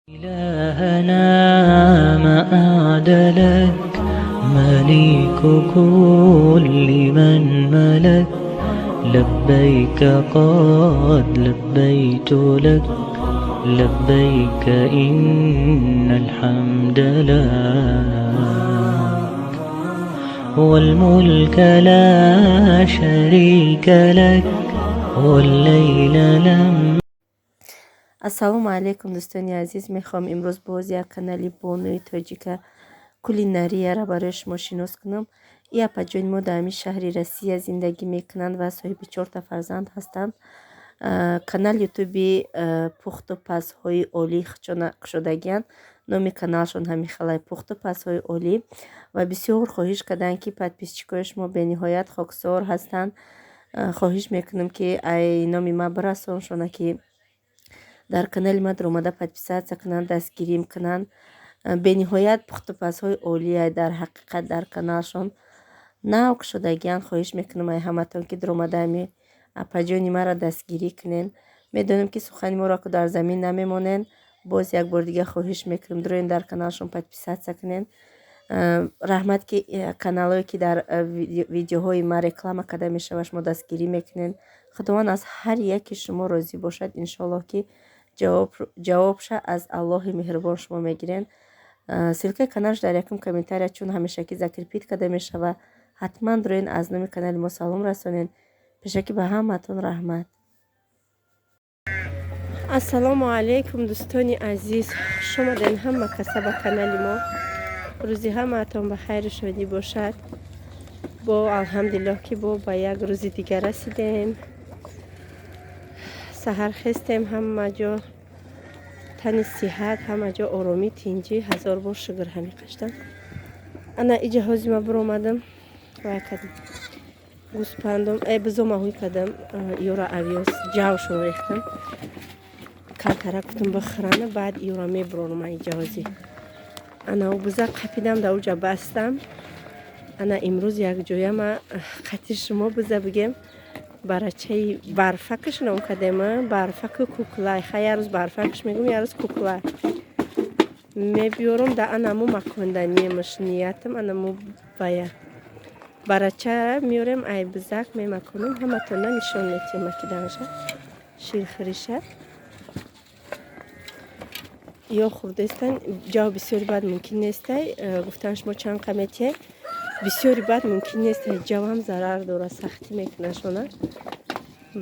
إلهنا ما أعدلك مليك كل من ملك لبيك قد لبيت لك لبيك إن الحمد لك والملك لا شريك لك والليل لم. ассалому алайкум дӯстони азиз, мехоҳам имрӯз боз як канали бонуи тоҷика кулинарияро барои шумо шинос кунам. И апаҷони мо дар ҳамин шаҳри Россия зиндагӣ мекунанд ва соҳиби 4 фарзанд ҳастанд. Канал ютуби пухту пазҳои олӣ кушодагианд. номи каналшон ҳамин халай пухту пазҳои олӣ ва бисёр хоҳиш карданд ки подписчикои шумо бениҳоят хоксор ҳастанд. хоҳиш мекунам ки ай номи ман бирасоншона ки дар канали ман омада подписатсия кунанд, дастгирим кунанд. бениҳоят пухтупазҳои олия дар ҳақиқат дар каналшон навк шудагианд. хоҳиш мекунам ай ҳаматон ки омадаами апаҷони маро дастгирӣ кунен. медонам ки сухани моро ку дар замин намемонен. боз як бор дига хоҳиш мекунам дуроен дар каналшон подписатсия кунен. раҳмат ки каналое ки дар видеоҳои ман реклама карда мешава шумо дастгирӣ мекунен. худованд аз ҳар яки шумо розӣ бошад. иншоаллоҳ ки ҷавобша аз аллоҳи меҳрубон шумо мегирен. силкаи каналш дар якум комментария чун ҳамешакӣ закрипит карда мешава. ҳатман дуроен аз номи канали мо салом расонен. пешакӣ ба ҳаматон раҳмат. ассалому алайкум дӯстони азиз, хуш омаден ҳама каса ба канали мо. рӯзи ҳамаатон ба хайру шодӣ бошад. бо алҳамдулиллоҳ ки бо ба як рӯзи дигар расидем. саҳар хестем, ҳама ҷо тани сиҳат, ҳама ҷо оромӣ, тинҷӣ. ҳазор бор шукр ҳамин қаштан. ана и ҷаҳози ма биромадам вай кардам гӯспандом бизома ҳуй кардам ёра авёс ҷавшро рехтам калтара гуфтам бихӯрана. баъд ёра мебуронам ай ҷаҳози. ана у буза қапидам дар уҷа бастам. ана имрӯз якҷояма қати шумо буза бигем барачаи барфакш ном кардем. барфаку куклай ха ярӯз барфакш мегум ярӯз куклай мебиёрам да анаму маконданиемаш ниятам анаму бая барача миёрем ай бузак мемаконам ҳаматона нишон метем макиданша ширхириша ё хурдестан ҷав бисёри бад мумкин нестай. гуфтан шумо чанд қаметия бисёри бад мумкин нестай. ҷавам зарар дора сахтӣ мекунашона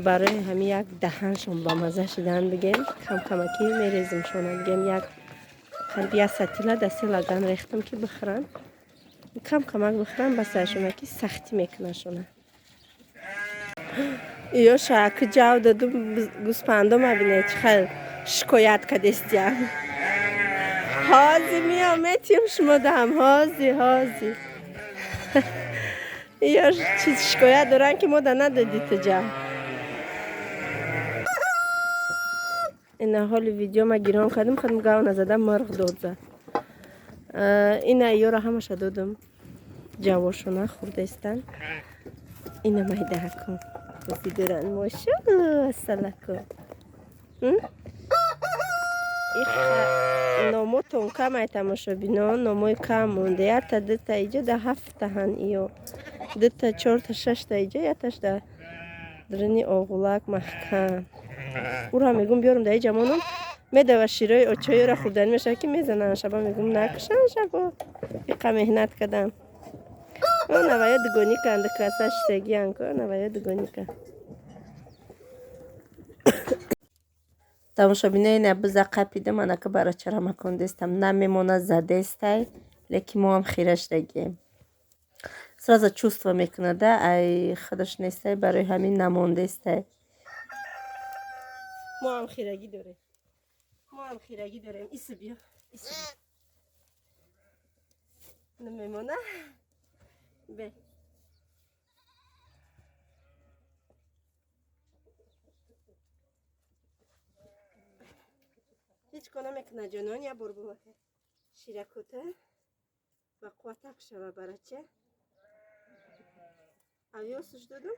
барои ҳамин як даҳаншон ба маза шидан бигем камакӣ мерезимшона бигем як қалби як сатила дасе лаган рехтам ки бихӯран камак бихӯран басашона ки сахтӣ мекунашона. ё шаку ҷав доду гӯспандо мабинед чӣ хел шикоят кадестия. ҳози миём метием шумо дам ҳози ё чиз шикоят доран ки мода надоди ту ҷав. ина ҳоли видео ма гиром кардам хадам гав назада мирғ дод зад. ина ёра ҳамаша додам ҷавошона хурдестан. ина майдакум ҳози доран мошу ассалаку номо тонкам ай тамошобинон номои кам монда якта дута иҷо да ҳафтаҳан ё дута чорта шашта иҷо яташ да дурини оғулак маҳкам. ура мегум биёрам да и ҷамонам медава широи очоёра хурдан мешава ки мезанан шаба мегум накушан шабо иқа меҳнат кадан навая дугоника андакаса штегиянко навая дугоника тамошобинаи набуза қапидам анака барачара макон дестам намемона задестай леки моам хираштагием сразу чувство мекунада ай худаш нестай барои ҳамин намондестай. моам хирагӣ дорем ису биё намемона бе ҳеҷ кона мекуна ҷонон я бор бумака ширакота ва қувватак шава барача авёсуш додам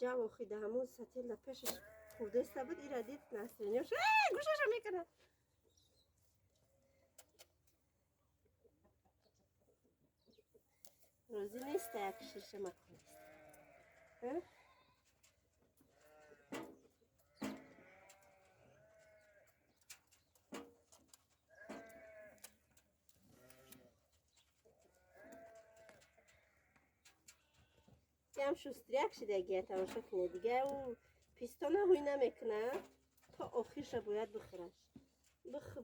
ҷав охида ҳамун сатила пешаш хурдеста буд ира дид насрин гӯшаша мекана روزی نیست یک شیشه مکن نیست. هم شستریک شده اگه تماشا کنه دیگه او پیستان هوی نمیکنه تا آخرش باید بخورش. بخ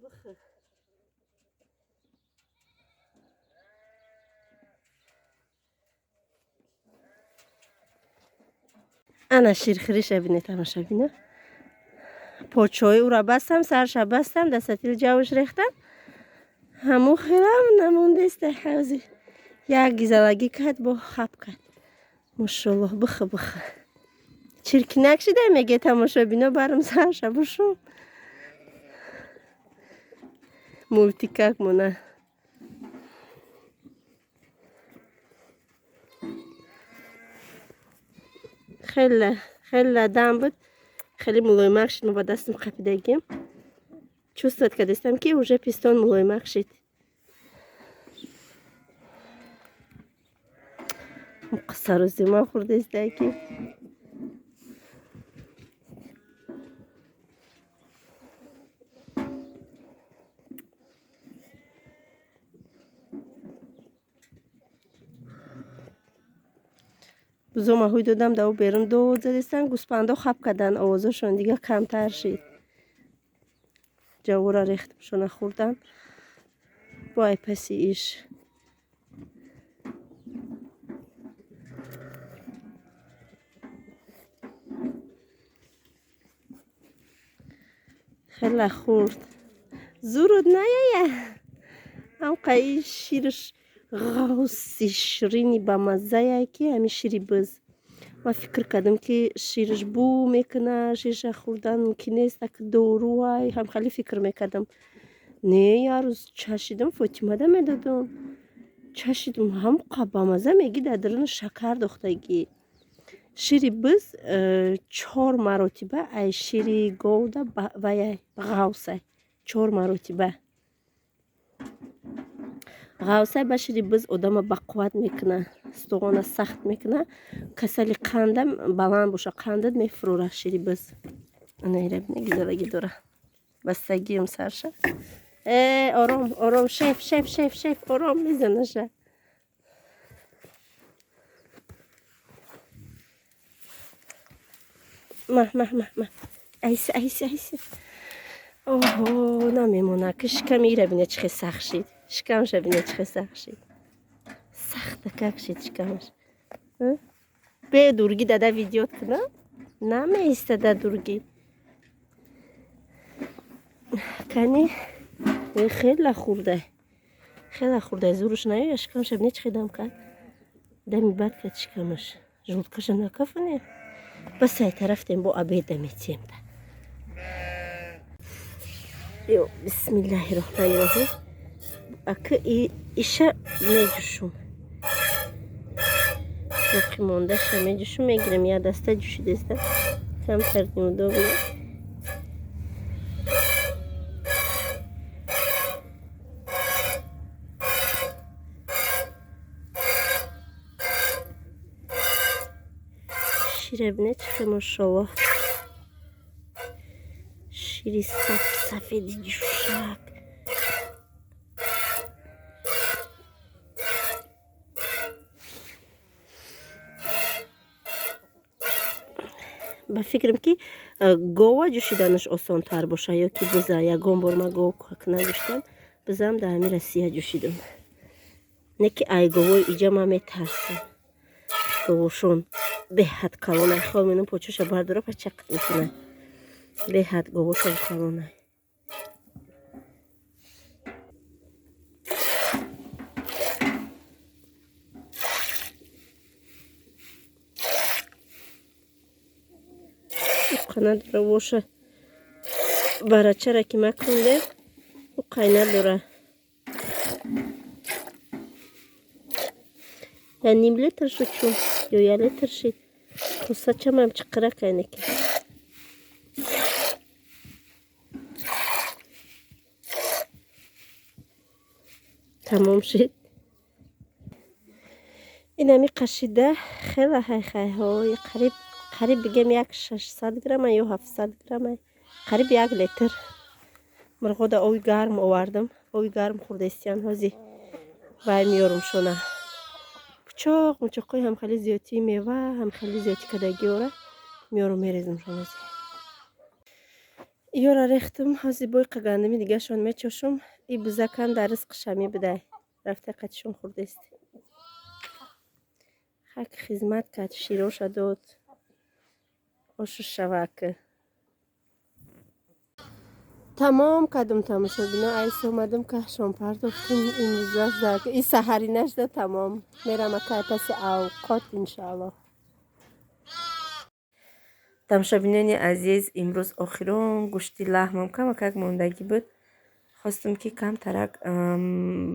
انا شیرخریش بینه تماشا بینه پاچای او را بستم سرش بستم دستتیل جوش ریختم همون خیرم نمونده است حوزی یک گیزلگی کرد با خب کرد ماشاءالله بخ چرکنک شده میگه تماشا بینا برم سرش بشم مولتیکک مونه خیلی دم بود خیلی ملایمک شد ما با دستم قپیدگیم چوستت که دستم که اوجه پیستان ملایمک شد قصه رو زیما خورده است که بزرگ ماهوی دادم دو بیرون دو زدستن گوسپندا خب کردن آوازشون دیگه کمتر شد جوورا ریختمشون خوردن وای پسی ایش خیلی خورد زورد نیه هم قایی شیرش غوصی شیرینی با مزه که همین شیری بز ما فکر کردم که شیرش بو میکنه شیرش خوردن ممکن نیست که دوروی هم خیلی فکر میکردم نه یه روز چشیدم فاطمه ده میدادم چشیدم هم با مزه میگی در درون شکر دختگی شیری بز 4 مراتبه ای شیری گوده و غوصه 4 مراتبه غوصه به شیری بز آدم به قوت میکنه استخوان سخت میکنه کسل قندم بلند باشه قندت میفروره شیری بز نیره نگیزالگی دوره بستگی هم سرشه آرام شیف آرام میزنه شه مه ایسی اوه نمیمونه که شکم ایره بینه چخی سخت شید شکمش بینه چخی سخت شید سخت که شید شکمش به دورگی داده ویدیو کنه نمیسته دورگی کنی خیلی خورده زورش نیه شکمش بینه چخی دم کرد دمی بد کرد شکمش جلد کش نکفنه بس های طرف تیم با عبید میتیم یو بسم الله الرحمن الرحیم اکه ایشه میجوشم باقی مونده شه میجوشم میگیرم یا دسته جوشیده است کم کردیم دو بیا شیره بینه چه ماشاءالله شیری سفیدی جوشک با فکرم که گوه جوشیدنش آسان تر باشه یا که بزه یکم بار ما گوه که نجوشتم بزم در همین رسیه جوشیدم نه که ای گوه ایجا ما میترسم گوهشون به حد کلونه خواه منو پوچوش برداره پا چقدر میکنه به حد گوهشون کلونه قناه داره واشه برای چرا که مکنده و قناه داره یا نیم لیتر شد چون یا یه لیتر شد قصه چم هم چقره کنه که تمام شد این همی قشیده خیلی های قریب بگم یک 600 گرمه یا 700 گرمه، قریب 1 لیتر. مرغوده اوی گرم آوردم، اوی گرم خوردستیان هازی وای میارم شونه بچاق مچاقای هم خیلی زیادی میوه هم خیلی زیادی کدگی آره میارم میریزم شونه یارا ریختم هازی بوی قگندمی دیگه شون میچوشم. ای بزکن در رزق شمی بده رفته قدشون خوردست خاک خدمت کرد شیروش داد آشو شوکه تمام کدم تماشا بینا ایسا اومدم که شام پرداختم این روزش در این سحری نشده تمام میرم که پس اوقات انشاءالله. تماشا بینانی عزیز امروز آخرون گوشتی لحمم کمک موندگی بود. خواستم که کم ترک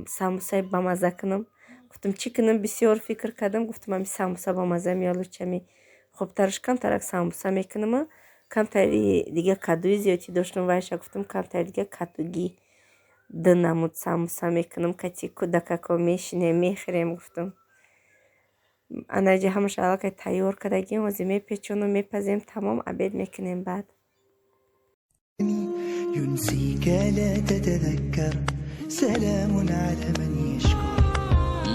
ساموسای بامزه کنم. گفتم چی کنم بسیار فکر کردم گفتم همی ساموسا بامزه میالو چمی خوب ترش کم ترک ساموسا میکنم. کم تری دیگه کدوی زیادی داشتم وایش گفتم کم تری دیگه کدوگی دنمود ساموسا میکنم کتی کودککو میشینه میخریم گفتم انرژی همش علاقه تیار کردگیم و زمین پیچون و میپزیم تمام عبید میکنیم بعد ينسيك لا تتذكر سلام على من يشكر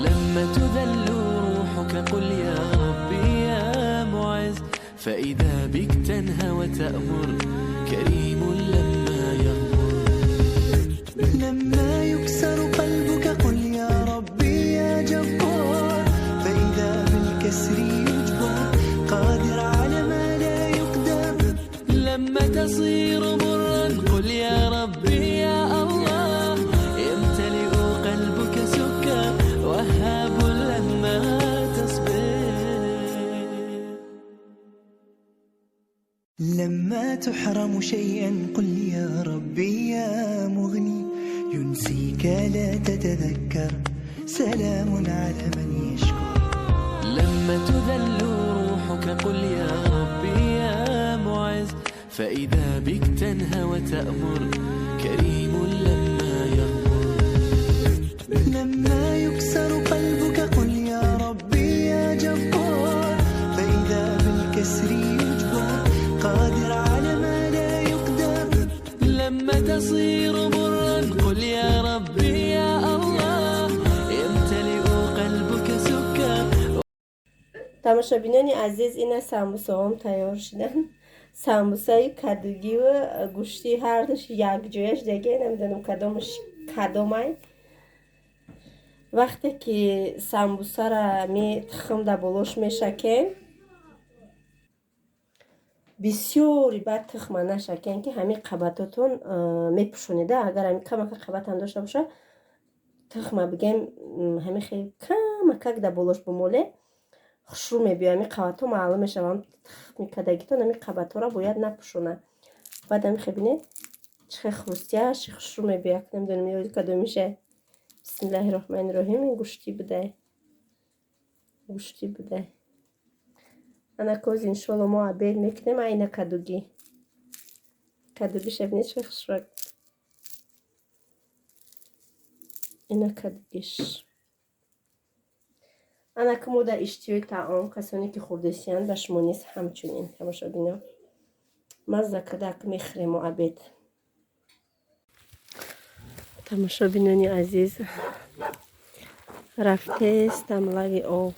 لما تذل روحك قل يا ربي يا معز فإذا بك تنهى وتأمر كريم لما يغفر لما يكسر قلبك قل يا ربي يا جبار فإذا بالكسر يجبر قادر على ما لا يقدر لما تصير مرا قل يا ربي يا الله يمتلئ قلبك سكا وهاب لما تصبر لما تحرم شيئا قل يا ربي يا مغني ينسيك لا تتذكر سلام على من يشكر لما تذل روحك قل يا ربي يا معز فإذا بك تنهى وتأمر كريم لما يغفر لما يكسر قلبك قل يا ربي يا جبار فإذا بالكسر يجبر قادر على ما لا يقدر لما تصير مرا قل يا ربي يا الله يمتلئ قلبك سكا. تماشا بینانی عزیز این ساموسا هم تیار شدن. ساموسای کدوگی و گوشتی هر دوش یک جایش دیگه نمیدونم کدامش کدامه. وقتی که ساموسا را می تخم در بلوش می شکن بسیاری بعد تخم نشکن که همین قبطاتون می پوشونیده. اگر همین کمک قبط هم داشته باشه تخم بگیم همین خیلی کمک در بلوش بموله خشرو میبیه. همین قبطا معلوم میشه هم تخمی کدگیتون همین قبطا را باید نپوشونه. بعد همین خیلی چه خروستیه چه خشرو میبیه نمیدونم یادی کدوم میشه. بسم الله الرحمن الرحیم. این گوشتی بوده انا کوز انشالله ما عبید میکنیم. اینه کدوگی شبینه چه خشرک اینه کدوگیش انا که ما در اشتیای تعام کسانی که خوردستیان و شما نیست همچنین تماشا بینم مزه کدک میخریم و عبید. تماشا بینانی عزیز رفته است تملای آب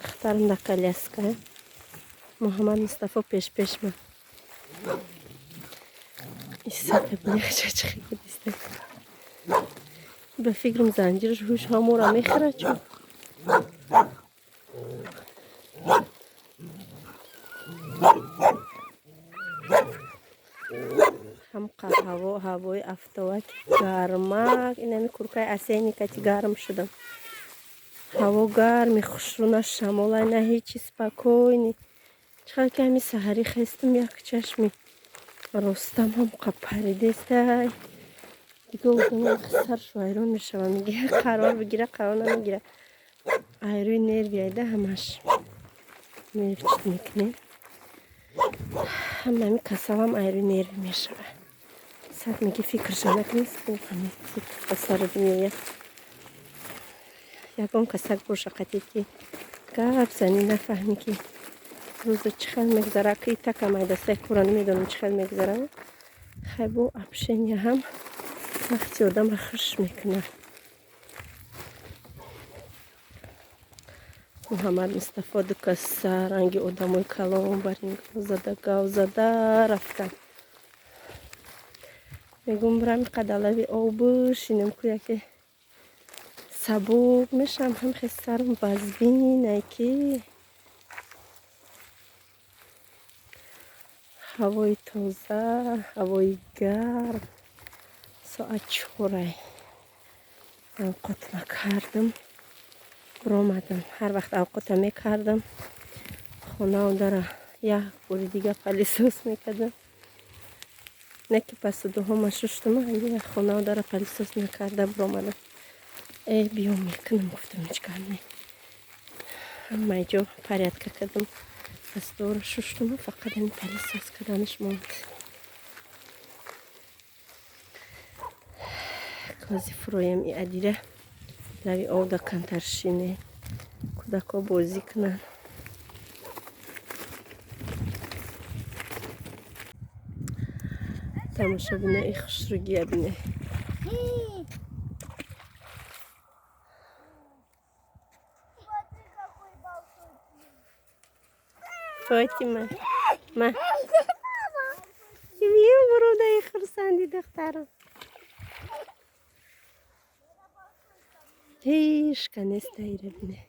اخترم در کلیسکه محمد مصطفی پیش من ایسا قبلی چه خیلی دیسته به فکرم زنجیرش هوش همون را میخوره چون هم هوای افتوک گرمک این همی کرکای اسینی کتی گرم شدم هوا گرمی خوشرونه شماله نه هیچی سپاکوینی چقدر که همی سحری خستم یک چشمی رستم هم پریدسته دیگه اون سر شو ایران میشه میگه قرار بگیره قرار نمیگیره ایروی نیر بیایده همش نیر چید میکنه همه کسا هم ایروی نیر میشه ساعت میگه فکر شدک نیست همه فکر سر میگه ягон касак боша қатӣ ки гап зани нафаҳмӣ ки рӯза чӣ хел мегзара ки така майдастай кура намедонам чӣ хел мегзара хай бо общения ҳам вақти одамро хуш мекунад. муҳаммад мустафо дукаса ранги одамои калон бар ин гав зада рафтан мегум рами қадалави обу шинем ку яке сабук мешам ҳамхе сарм базбинай ки ҳавои тоза ҳавои гарм соат 4 овқотма кардам биромадам. Ҳар вақт овқота мекардам хона дара як бори дига палисос мекардам не ки посудуҳома шуштам як хона дара палисос накарда биромадам биём мекунам гуфтам ҳичкар не ҳамаи ҷо порядка кардам посудуҳоро шуштам фақат ин палисос карданаш монд. кози фуроям и адира лави овда кантаршине кӯдако бозӣ кунанд. тамошобине и хушругия бине фотима ма бия буродаи хурсанди духтарам шканестаира бине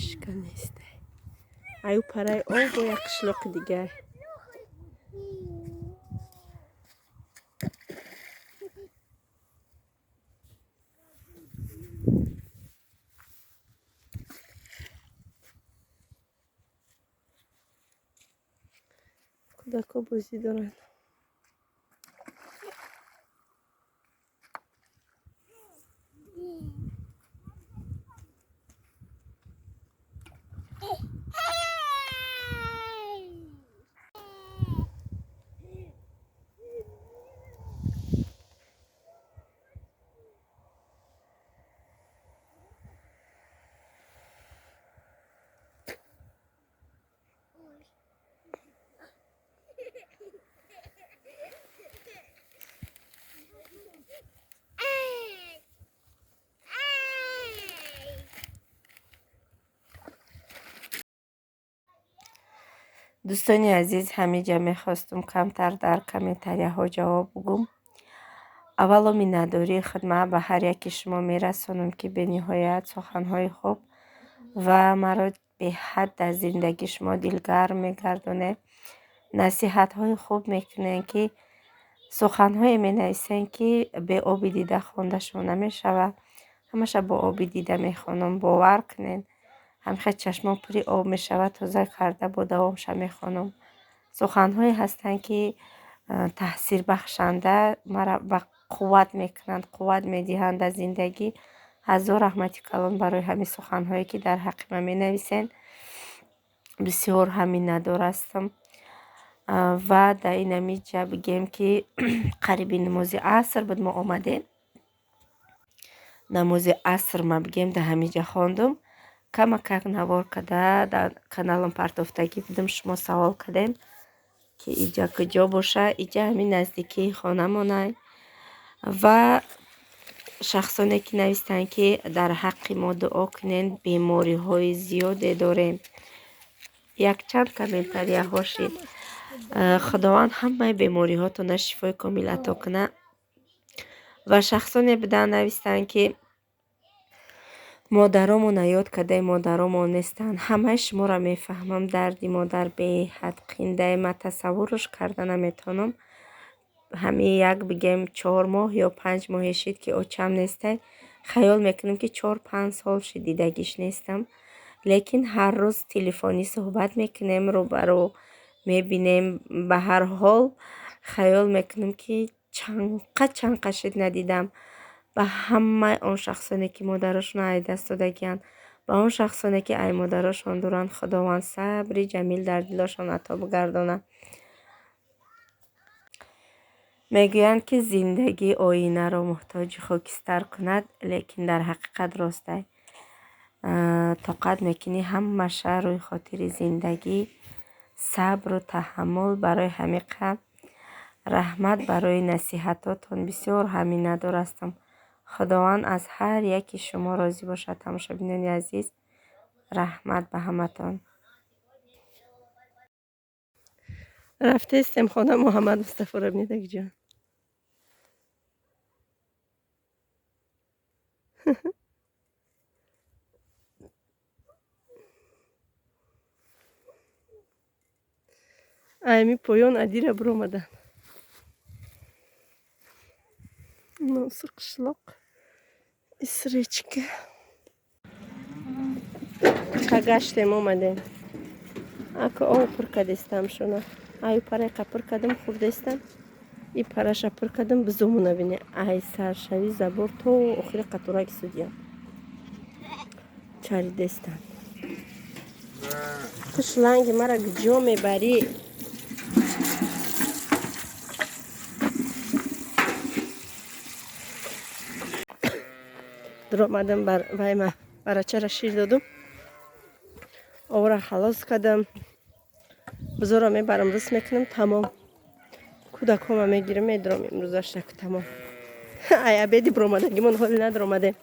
шканестай аю параи об бо як қишлоқи дигар кӯдако бозӣ доранд. дӯстони азиз ҳамеҷа мехостум камтар дар комментарияҳо ҷавоб гум. аввало миннатдории хидмат ба ҳар яки шумо мерасонам ки бениҳоят суханҳои хуб ва маро беҳад дар зиндагии шумо дилгарм мегардонед. насиҳатҳои хуб мекунед ки суханҳое менависем ки бе оби дида хондашон намешавад. ҳамаша бо оби дида мехонам. бовар кунед ҳамихе чашмон пури об мешавад тоза карда бо давомша мехонам. суханҳое ҳастанд ки таъсирбахшанда мара ба қувват мекунанд қувват медиҳанд дар зиндагӣ. ҳазор раҳмати калон барои ҳамин суханҳое ки дар ҳаққи ман менависен. бисёр ҳам миннатдор ҳастам ва дар ин ҳамиҷа бигем ки қариби намози аср буд мо омадем. намози аср ма бигем дар ҳамиҷа хондум. камакак навор када дар каналам партофтагӣ будам шумо савол кардем ки иҷа куҷо боша. иҷа ҳамин наздикии хонамонай ва шахсоне ки навистанд ки дар ҳаққи мо дуо кунед бемориҳои зиёде дорем. якчанд комментарияҳо шид. худованд ҳамаи бемориҳотона шифои комил ато куна. ва шахсоне буданд навистанд ки модаромон ёд кадаи модаромон нестанд. ҳамаи шуморо мефаҳмам. дарди модар беҳад қиндае. ма тасаввурош карда наметавонам. ҳамин як бигем 4 моҳ ё 5 моҳе шид ки очам нестай. хаёл мекунам ки 4-5 сол шид дидагиш нестам. лекин ҳар рӯз телефонӣ суҳбат мекунем, рӯбарӯ мебинем. ба ҳар ҳол хаёл мекунам ки чанқа шид надидам. ба ҳамаи он шахсоне ки модарашон ай даст додагиянд, ба он шахсоне ки ай модарашон доранд, худованд сабри ҷамил дар дилашон ато бигардонад. میگویند که زندگی آینه را محتاج خاکستر کند، لیکن در حقیقت راست است. طاقت میکنی همه روی خاطر زندگی، صبر و تحمل برای حمیقه، رحمت برای نصیحتاتون. بسیار همین‌دار هستم. خداوند از هر یکی شما راضی باشد. تماشابینان عزیز، رحمت به همتان. رفته استیم خانه محمد مصطفی را بینید جان. ایمی پایان عدی را برو آمدن. نوسو قشلاق اسریچکه گشتیم آمدیم. اکا آو پر کدستم شونه ایو پره پر کدم خوردستم. ای پرش پر کدم بزومونه بینه. ای سرشوی زبور تو آخر قطوره که سودیم چاری دستم. تو شلنگ مرا گجا میبری. در آمدم برای چرا شیر دادم. آورا خلاص کردم. بزرا میبرم رس میکنم تمام. کودکام میگیرم میدرم امروزش که تمام. ای عبیدی بر آمدگی من حالی ندار آمده.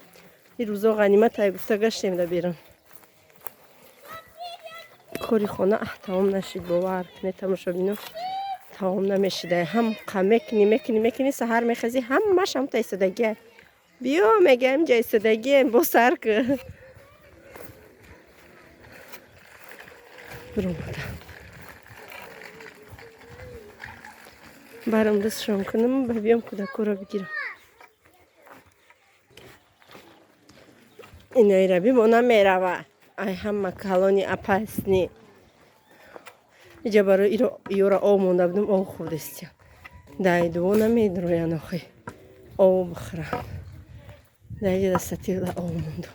این روزا غنیمت های گفته گشتیم در بیرون. کاری خانه تمام نشید باور کنه. تماشابینو تمام نمیشیده. هم قمک میکنی سحر میخزی همش هم تا ایستادگی. بیا میگم جای ایستادگی با سر که برو آمدم. برم دستشان کنم بیام کودکو را بگیرم. اینایی را بمانم میروه. ای همه کلانی اپا هستنی. اینجا برای ایو را آو مونده بودم آو خوردستیم. دای دو نمیدروین آخی آو بخورم. دای دستتی را آو موندم.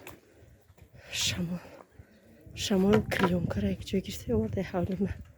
شمال کلیون کرا یک جای گرسته ورده حولمه.